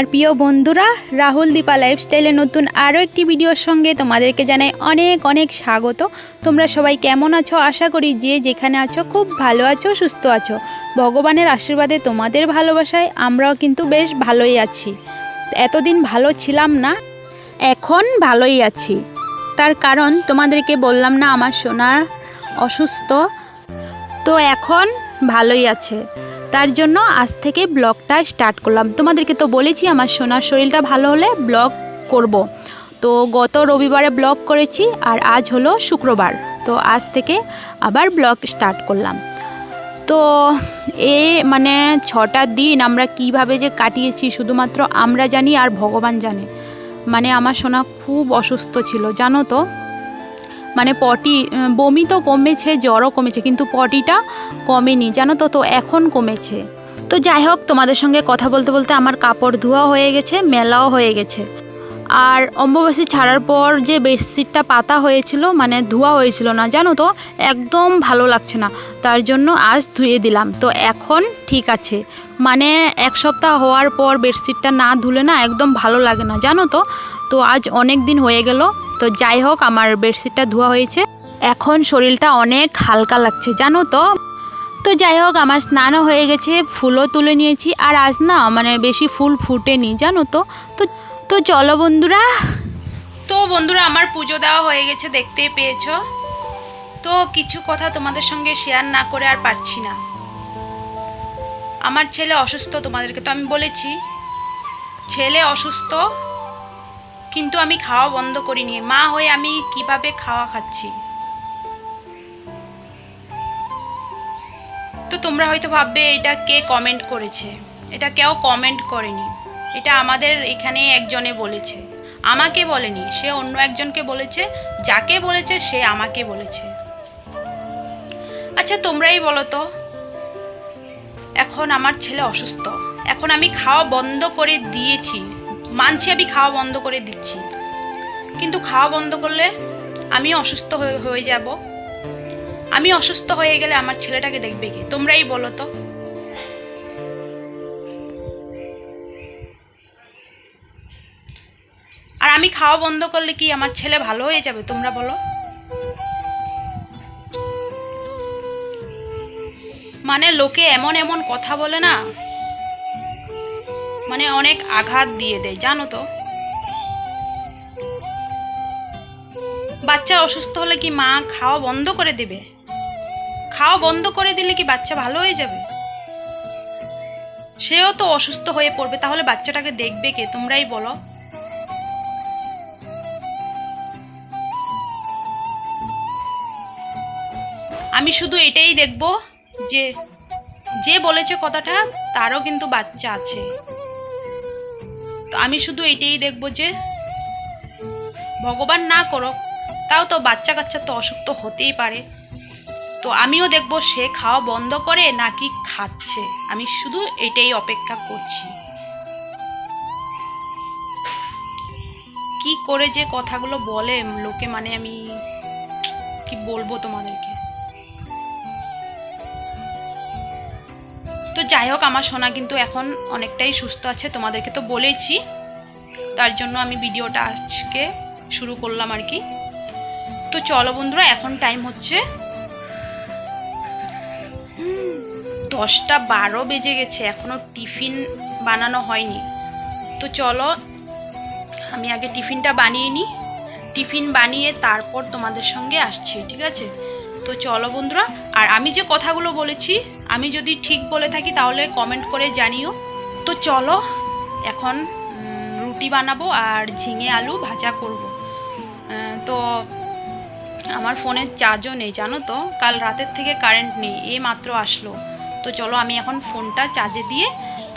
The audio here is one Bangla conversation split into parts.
আমার প্রিয় বন্ধুরা, রাহুল দীপা লাইফস্টাইলে নতুন আরও একটি ভিডিওর সঙ্গে তোমাদেরকে জানাই অনেক অনেক স্বাগত। তোমরা সবাই কেমন আছো? আশা করি যে যেখানে আছো খুব ভালো আছো, সুস্থ আছো। ভগবানের আশীর্বাদে, তোমাদের ভালোবাসায় আমরাও কিন্তু বেশ ভালোই আছি। এতদিন ভালো ছিলাম না, এখন ভালোই আছি। তার কারণ তোমাদেরকে বললাম না আমার সোনা অসুস্থ, তো এখন ভালোই আছে। তার জন্য আজ থেকে ব্লগটা স্টার্ট করলাম। তোমাদেরকে তো বলেছি আমার সোনার শরীরটা ভালো হলে ব্লগ করব। তো গত রবিবারে ব্লগ করেছি আর আজ হলো শুক্রবার, তো আজ থেকে আবার ব্লগ স্টার্ট করলাম। তো মানে 6টা দিন আমরা কিভাবে যে কাটিয়েছি শুধুমাত্র আমরা জানি আর ভগবান জানে। মানে আমার সোনা খুব অসুস্থ ছিল জানো তো। মানে বমি তো কমেছে, জ্বরও কমেছে, কিন্তু পটিটা কমেনি জানো তো। তো এখন কমেছে। তো যাই হোক, তোমাদের সঙ্গে কথা বলতে বলতে আমার কাপড় ধোয়া হয়ে গেছে, মেলাও হয়ে গেছে। আর অম্বুবাসী ছাড়ার পর যে বেডশিটটা পাতা হয়েছিল, মানে ধোয়া হয়েছিল না জানো তো, একদম ভালো লাগছে না। তার জন্য আজ ধুয়ে দিলাম। তো এখন ঠিক আছে। মানে 1 সপ্তাহ হওয়ার পর বেডশিটটা না ধুলে না একদম ভালো লাগে না জানো তো। তো আজ অনেক দিন হয়ে গেল। তো যাই হোক, আমার বেডশিটটা ধোয়া হয়েছে, এখন শরীরটা অনেক হালকা লাগছে জানো তো। তো যাই হোক, আমার স্নানও হয়ে গেছে, ফুলও তুলে নিয়েছি। আর আজ না মানে বেশি ফুল ফুটেনি জানো তো। তো চলো বন্ধুরা। তো বন্ধুরা, আমার পুজো দেওয়া হয়ে গেছে, দেখতেই পেয়েছো। তো কিছু কথা তোমাদের সঙ্গে শেয়ার না করে আর পারছি না। আমার ছেলে অসুস্থ, তোমাদেরকে তো আমি বলেছি ছেলে অসুস্থ, কিন্তু আমি খাওয়া বন্ধ করিনি। মা হয়ে আমি কিভাবে খাওয়া খাচ্ছি। তো তোমরা হয়তো ভাববে এটা কে কমেন্ট করেছে। এটা কেউ কমেন্ট করেনি, এটা আমাদের এখানে একজনে বলেছে, আমাকে বলেনি। সে অন্য একজনকে বলেছে, যাকে বলেছে সে আমাকে বলেছে। আচ্ছা তোমরাই বলো তো, এখন আমার ছেলে অসুস্থ, এখন আমি খাওয়া বন্ধ করে দিয়েছি, মানছি আমি খাওয়া বন্ধ করে দিচ্ছি, কিন্তু খাওয়া বন্ধ করলে আমি অসুস্থ হয়ে যাব। আমি অসুস্থ হয়ে গেলে আমার ছেলেটাকে দেখবে কি? তোমরাই বলো তো। আর আমি খাওয়া বন্ধ করলে কি আমার ছেলে ভালো হয়ে যাবে? তোমরা বলো। মানে লোকে এমন এমন কথা বলে না, মানে অনেক আঘাত দিয়ে দেয় জানো তো। বাচ্চা অসুস্থ হলে কি মা খাওয়া বন্ধ করে দেবে? খাওয়া বন্ধ করে দিলে কি বাচ্চা ভালো হয়ে যাবে? সেও তো অসুস্থ হয়ে পড়বে, তাহলে বাচ্চাটাকে দেখবে কে? তোমরাই বলো। আমি শুধু এটাই দেখব যে যে বলেছে কথাটা তারও কিন্তু বাচ্চা আছে। তো আমি শুধু এটাই দেখব যে ভগবান না করুক, তাও তো বাচ্চা কাচ্চা তো অসুখ তো হতেই পারে। তো আমিও দেখব সে খাওয়া বন্ধ করে নাকি খাচ্ছে। আমি শুধু এটাই অপেক্ষা করছি। কি করে যে কথাগুলো বলে লোকে, মানে আমি কি বলবো তোমাদেরকে। তো যাই হোক, আমার সোনা কিন্তু এখন অনেকটাই সুস্থ আছে, তোমাদেরকে তো বলেছি। তার জন্য আমি ভিডিওটা আজকে শুরু করলাম আর কি। তো চলো বন্ধুরা, এখন টাইম হচ্ছে 10টা 12 বেজে গেছে, এখনো টিফিন বানানো হয়নি। তো চলো আমি আগে টিফিনটা বানিয়ে নিই, টিফিন বানিয়ে তারপর তোমাদের সঙ্গে আসছি, ঠিক আছে? তো চলো বন্ধুরা। আর আমি যে কথাগুলো বলেছি, আমি যদি ঠিক বলে থাকি তাহলে কমেন্ট করে জানিও। তো চলো এখন রুটি বানাবো আর ঝিঙে আলু ভাজা করব। তো আমার ফোনের চার্জও নেই জানো তো, কাল রাতের থেকে কারেন্ট নেই, এই মাত্র আসলো। তো চলো আমি এখন ফোনটা চার্জে দিয়ে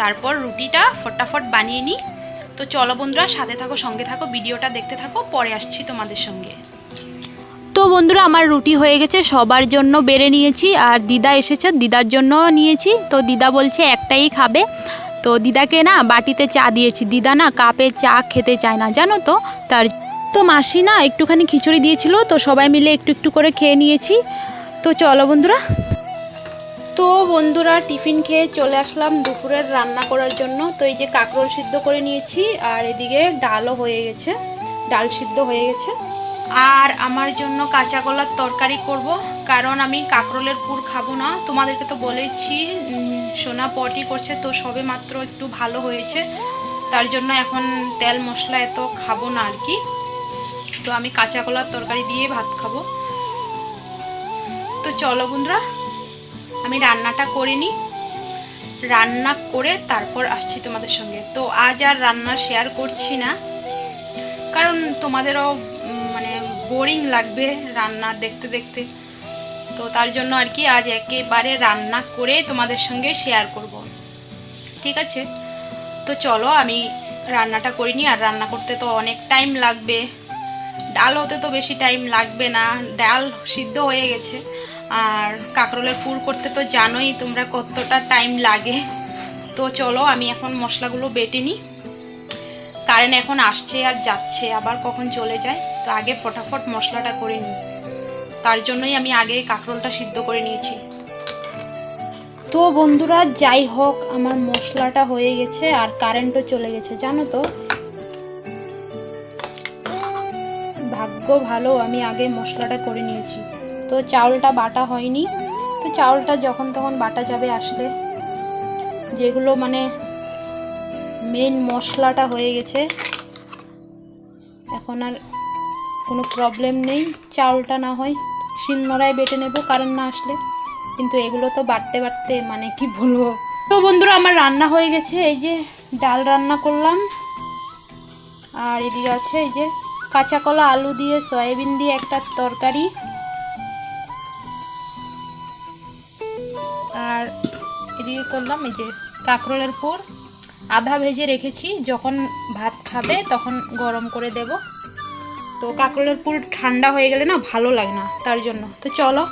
তারপর রুটিটা ফটাফট বানিয়ে নিই। তো চলো বন্ধুরা, সাথে থাকো, সঙ্গে থাকো, ভিডিওটা দেখতে থাকো, পরে আসছি তোমাদের সঙ্গে। তো বন্ধুরা, আমার রুটি হয়ে গেছে, সবার জন্য বেড়ে নিয়েছি। আর দিদা এসেছে, দিদার জন্য নিয়েছি। তো দিদা বলছে একটাই খাবে। তো দিদাকে না বাটিতে চা দিয়েছি, দিদা না কাপে চা খেতে চায় না জানো তো। তো মাসি না একটুখানি খিচুড়ি দিয়েছিল, তো সবাই মিলে একটু একটু করে খেয়ে নিয়েছি। তো চলো বন্ধুরা। তো বন্ধুরা টিফিন খেয়ে চলে আসলাম দুপুরের রান্না করার জন্য। তো এই যে কাঁকরোল সিদ্ধ করে নিয়েছি আর এদিকে ডালও হয়ে গেছে, ডাল সিদ্ধ হয়ে গেছে। আর আমার জন্য কাঁচা কলার তরকারি করব, কারণ আমি কাঁকরোলের পুর খাবো না। তোমাদেরকে তো বলেছি সোনা পটি করছে, তো সবে মাত্র একটু ভালো হয়েছে, তার জন্য এখন তেল মশলা এত খাবো না আর কি। তো আমি কাঁচা কলার তরকারি দিয়ে ভাত খাবো। তো চলো বন্ধুরা আমি রান্নাটা করে নিই, রান্না করে তারপর আসছি তোমাদের সঙ্গে। তো আজ আর রান্না শেয়ার করছি না, কারণ তোমাদেরও মানে বোরিং লাগবে রান্না দেখতে দেখতে। তো তার জন্য আর কি আজ একেবারে রান্না করে তোমাদের সঙ্গে শেয়ার করব, ঠিক আছে? তো চলো আমি রান্নাটা করে নিই। আর রান্না করতে তো অনেক টাইম লাগবে, ডাল হতে তো বেশি টাইম লাগবে না, ডাল সিদ্ধ হয়ে গেছে। আর কাঁকরোলের পুর করতে তো জানোই তোমরা কতটা টাইম লাগে। তো চলো আমি এখন মশলাগুলো বেটে নিই, কারেন্ট এখন আসছে আর যাচ্ছে, আবার কখন চলে যায়। তো আগে ফটাফট মশলাটা করে নিই, তার জন্যই আমি আগে কাঁকরোলটা সিদ্ধ করে নিয়েছি। তো বন্ধুরা যাই হোক আমার মশলাটা হয়ে গেছে আর কারেন্টও চলে গেছে, জানো তো। ভাগ্য ভালো আমি আগে মশলাটা করে নিয়েছি। তো চাউলটা বাটা হয়নি, তো চাউলটা যখন তখন বাটা যাবে আসলে। যেগুলো মানে মেন মশলাটা হয়ে গেছে, এখন আর কোনো প্রবলেম নেই। চাউলটা না হয় শিলনোড়ায় বেটে নেব কারেন্ট না আসলে, কিন্তু এগুলো তো বাটতে বাটতে মানে কি বলবো। তো বন্ধুরা আমার রান্না হয়ে গেছে, এই যে ডাল রান্না করলাম, আর এদিকে আছে এই যে কাঁচা কলা আলু দিয়ে সয়াবিন দিয়ে একটা তরকারি, আর এদিকে করলাম এই যে কাঁকরোলের পুর। আধা ভেজে রেখেছি, যখন ভাত খাবে তখন গরম করে দেব। তো কাঁকরোলের পুর ঠান্ডা হয়ে গেলে না ভালো লাগে না, তার জন্য। তো চলো।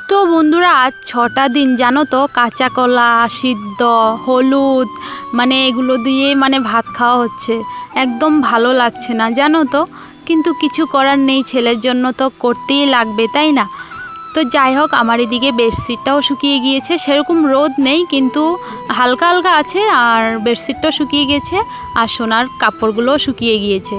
তো বন্ধুরা আজ 6টা দিন জানো তো কাঁচা কলা সিদ্ধ হলুদ মানে এগুলো দিয়ে মানে ভাত খাওয়া হচ্ছে, একদম ভালো লাগছে না জানো তো, কিন্তু কিছু করার নেই, ছেলের জন্য তো করতেই লাগবে তাই না। তো যাই হোক আমার এদিকে বেডশিটটাও শুকিয়ে গিয়েছে, সেরকম রোদ নেই কিন্তু হালকা হালকা আছে, আর বেডশিটটাও শুকিয়ে গিয়েছে আর সোনার কাপড়গুলোও শুকিয়ে গিয়েছে।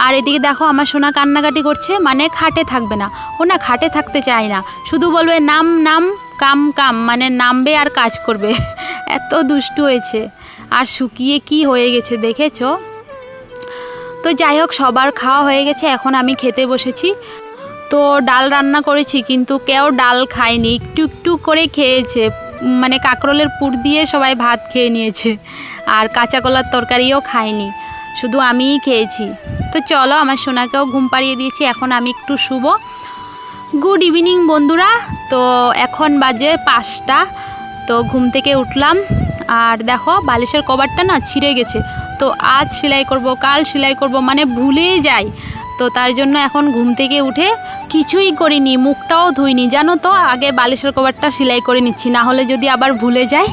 আর এদিকে দেখো আমার সোনা কান্নাকাটি করছে, মানে খাটে থাকবে না, ও না খাটে থাকতে চায় না, শুধু বলবে নাম নাম কাম কাম, মানে নামবে আর কাজ করবে। এত দুষ্টু হয়েছে, আর শুকিয়ে কি হয়ে গেছে দেখেছো। তো যাই হোক সবার খাওয়া হয়ে গেছে, এখন আমি খেতে বসেছি। তো ডাল রান্না করেছি কিন্তু কেউ ডাল খায়নি, একটু একটু করে খেয়েছে, মানে কাঁকরোলের পুর দিয়ে সবাই ভাত খেয়ে নিয়েছে, আর কাঁচা কলার তরকারিও খায়নি, শুধু আমিই খেয়েছি। তো চলো আমার সোনাকেও ঘুম পাড়িয়ে দিয়েছি, এখন আমি একটু শুব। গুড ইভিনিং বন্ধুরা। তো এখন বাজে 5টা, তো ঘুম থেকে উঠলাম, আর দেখো বালিশের কভারটা না ছিঁড়ে গেছে, তো আজ সেলাই করব কাল সেলাই করব মানে ভুলেই যাই। তো তার জন্য এখন ঘুম থেকে উঠে কিছুই করিনি, মুখটাও ধুইনি জানো তো, আগে বালিশের কভারটা সেলাই করে নিচ্ছি, না হলে যদি আবার ভুলে যাই।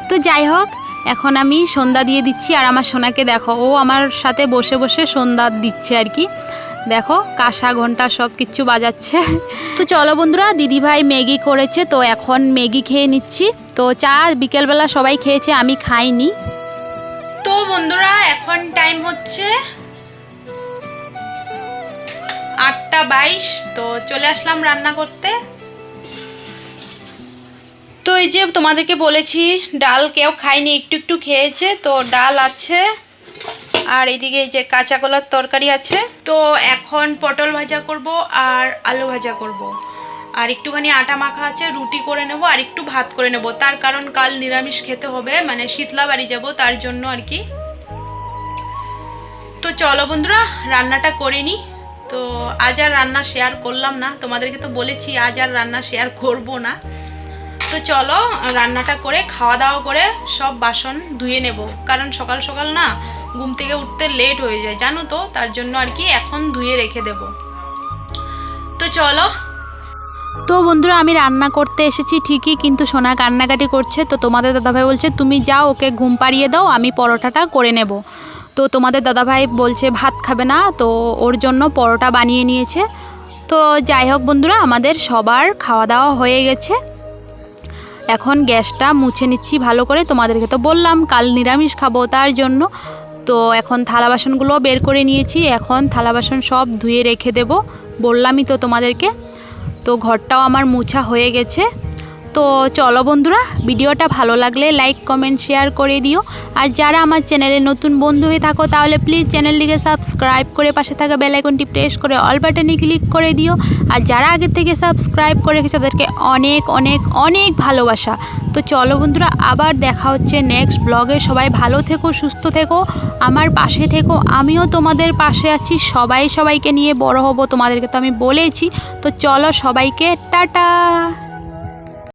তো যাই হোক এখন আমি সন্ধ্যা দিয়ে দিচ্ছি, আর আমার সোনাকে দেখো ও আমার সাথে বসে বসে সন্ধ্যা দিচ্ছে আর কি, দেখো কাঁসা ঘন্টা সব কিছু বাজাচ্ছে। তো চলো বন্ধুরা দিদিভাই ম্যাগি করেছে, তো এখন ম্যাগি খেয়ে নিচ্ছি। তো চা বিকেলবেলা সবাই খেয়েছে, আমি খাইনি। তো বন্ধুরা এখন টাইম হচ্ছে 8টা 22, তো চলে আসলাম রান্না করতে। তো এই যে তোমাদেরকে বলেছি ডাল কেউ খায়নি, একটু একটু খেয়েছে, তো ডাল আছে, আর এদিকে এই যে কাঁচা কলার তরকারি আছে। তো এখন পটল ভাজা করব আর আলু ভাজা করব, আর একটুখানি আটা মাখা আছে, রুটি করে নেব আর একটু ভাত করে নেব, তার কারণ কাল নিরামিষ খেতে হবে, মানে শীতলা বাড়ি যাব তার জন্য আর কি। তো চলো বন্ধুরা রান্নাটা করে নিই। তো আজ আর রান্না শেয়ার করলাম না, তোমাদেরকে তো বলেছি আজ আর রান্না শেয়ার করব না। তো চলো রান্নাটা করে খাওয়া দাওয়া করে সব বাসন ধুয়ে নেব, কারণ সকাল সকাল না ঘুম থেকে উঠতে লেট হয়ে যায় জানো তো, তার জন্য আর কি এখন ধুয়ে রেখে দেব। তো চলো। তো বন্ধুরা আমি রান্না করতে এসেছি ঠিকই, কিন্তু সোনা কান্নাকাটি করছে, তো তোমাদের দাদাভাই বলছে তুমি যাও ওকে ঘুম পাড়িয়ে দাও, আমি পরোটাটা করে নেব। তো তোমাদের দাদাভাই বলছে ভাত খাবে না, তো ওর জন্য পরোটা বানিয়ে নিয়েছে। তো যাই হোক বন্ধুরা আমাদের সবার খাওয়া দাওয়া হয়ে গেছে, এখন গ্যাসটা মুছে নিচ্ছি ভালো করে। তোমাদেরকে তো বললাম কাল নিরামিষ খাবো, তার জন্য। তো এখন থালা বাসনগুলো বের করে নিয়েছি, এখন থালা বাসন সব ধুয়ে রেখে দেব, বললামই তো তোমাদেরকে। তো ঘরটাও আমার মুছা হয়ে গেছে। তো চলো বন্ধুরা, ভিডিওটা ভালো লাগলে লাইক কমেন্ট শেয়ার করে দিও। আর যারা আমার চ্যানেলে নতুন বন্ধু হয়ে থাকো তাহলে প্লিজ চ্যানেলটিকে সাবস্ক্রাইব করে পাশে থাকা বেল আইকনটি প্রেস করে অল বাটনে ক্লিক করে দিও। আর যারা আগে থেকে সাবস্ক্রাইব করে রেখেছে তাদেরকে অনেক অনেক অনেক ভালোবাসা। তো চলো বন্ধুরা, আবার দেখা হচ্ছে নেক্সট ব্লগে। সবাই ভালো থেকো, সুস্থ থেকো, আমার পাশে থেকো, আমিও তোমাদের পাশে আছি। সবাইকে নিয়ে বড় হব, তোমাদেরকে তো আমি বলেছি। তো চলো সবাইকে টাটা।